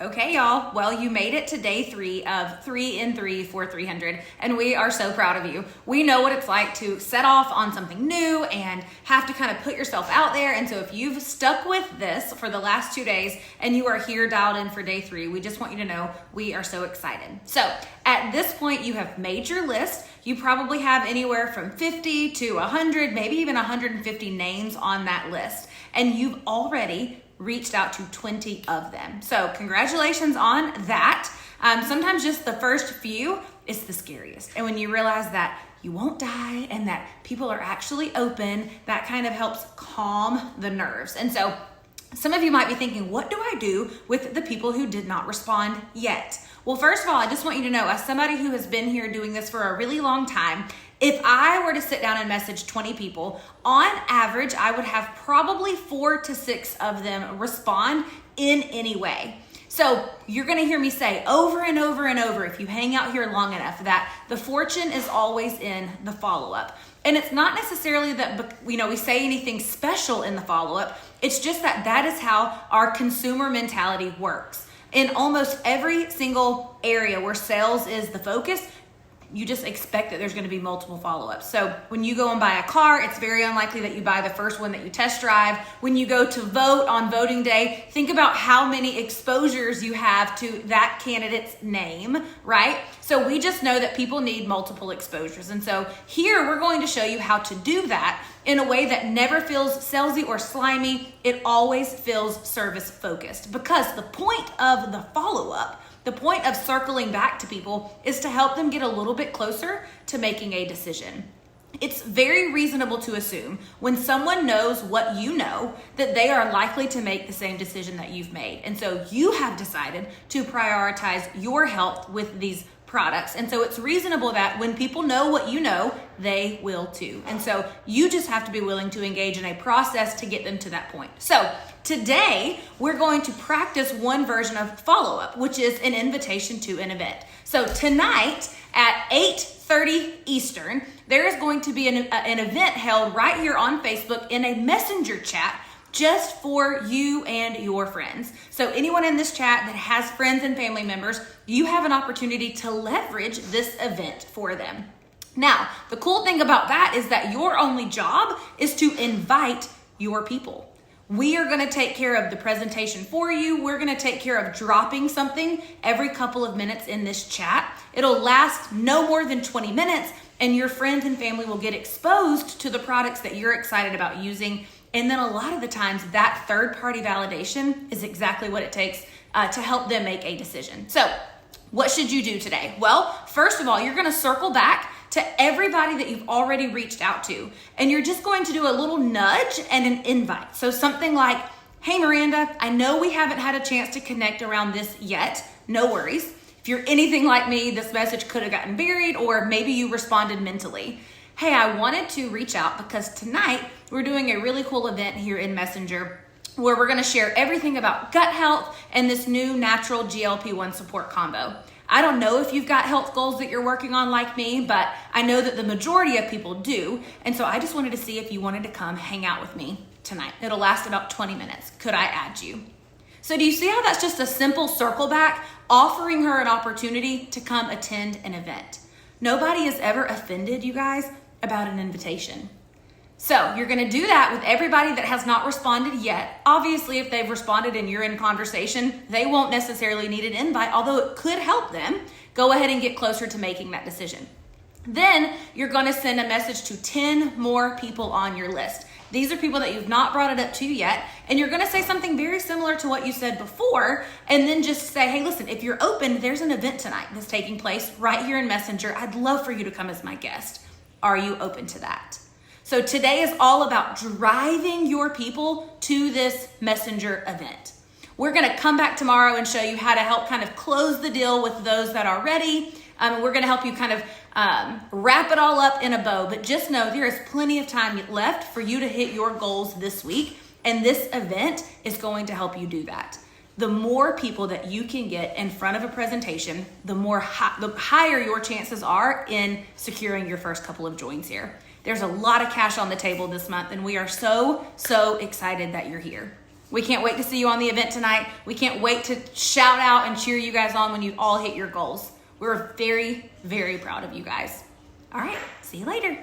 Okay, y'all. Well, you made it to day 3 of 3 in 3 for 300, and we are so proud of you. We know what it's like to set off on something new and have to kind of put yourself out there. And so if you've stuck with this for the last 2 days and you are here dialed in for day 3, we just want you to know we are so excited. So at this point, you have made your list. You probably have anywhere from 50 to 100, maybe even 150 names on that list. And you've already reached out to 20 of them. So congratulations on that. Sometimes just the first few is the scariest. And when you realize that you won't die and that people are actually open, that kind of helps calm the nerves. And so some of you might be thinking, what do I do with the people who did not respond yet? Well, first of all, I just want you to know, as somebody who has been here doing this for a really long time, if I were to sit down and message 20 people, on average, I would have probably 4 to 6 of them respond in any way. So you're gonna hear me say over and over and over, if you hang out here long enough, that the fortune is always in the follow-up. And it's not necessarily that we say anything special in the follow-up. It's just that is how our consumer mentality works. In almost every single area where sales is the focus, you just expect that there's going to be multiple follow-ups. So when you go and buy a car, it's very unlikely that you buy the first one that you test drive. When you go to vote on voting day, think about how many exposures you have to that candidate's name, right? So we just know that people need multiple exposures. And so here we're going to show you how to do that in a way that never feels salesy or slimy. It always feels service focused, because the point of the follow-up, the point of circling back to people, is to help them get a little bit closer to making a decision. It's very reasonable to assume when someone knows what you know that they are likely to make the same decision that you've made. And so you have decided to prioritize your health with these products. And so it's reasonable that when people know what you know, they will too. And so you just have to be willing to engage in a process to get them to that point. So today, we're going to practice one version of follow-up, which is an invitation to an event. So tonight at 8:30 Eastern, there is going to be an event held right here on Facebook in a messenger chat just for you and your friends. So anyone in this chat that has friends and family members, you have an opportunity to leverage this event for them. Now, the cool thing about that is that your only job is to invite your people. We are gonna take care of the presentation for you. We're gonna take care of dropping something every couple of minutes in this chat. It'll last no more than 20 minutes, and your friends and family will get exposed to the products that you're excited about using. And then a lot of the times that third-party validation is exactly what it takes to help them make a decision. So what should you do today? Well, first of all, you're gonna circle back to everybody that you've already reached out to. And you're just going to do a little nudge and an invite. So something like, hey Miranda, I know we haven't had a chance to connect around this yet. No worries. If you're anything like me, this message could have gotten buried, or maybe you responded mentally. Hey, I wanted to reach out because tonight we're doing a really cool event here in Messenger where we're gonna share everything about gut health and this new natural GLP-1 support combo. I don't know if you've got health goals that you're working on like me, but I know that the majority of people do. And so I just wanted to see if you wanted to come hang out with me tonight. It'll last about 20 minutes. Could I add you? So do you see how that's just a simple circle back, offering her an opportunity to come attend an event? Nobody is ever offended, you guys, about an invitation. So you're gonna do that with everybody that has not responded yet. Obviously, if they've responded and you're in conversation, they won't necessarily need an invite, although it could help them go ahead and get closer to making that decision. Then you're gonna send a message to 10 more people on your list. These are people that you've not brought it up to yet, and you're gonna say something very similar to what you said before, and then just say, hey, listen, if you're open, there's an event tonight that's taking place right here in Messenger. I'd love for you to come as my guest. Are you open to that? So today is all about driving your people to this Messenger event. We're gonna come back tomorrow and show you how to help kind of close the deal with those that are ready. We're gonna help you kind of wrap it all up in a bow, but just know there is plenty of time left for you to hit your goals this week, and this event is going to help you do that. The more people that you can get in front of a presentation, the higher your chances are in securing your first couple of joins here. There's a lot of cash on the table this month, and we are so excited that you're here. We can't wait to see you on the event tonight. We can't wait to shout out and cheer you guys on when you all hit your goals. We're very, very proud of you guys. All right, see you later.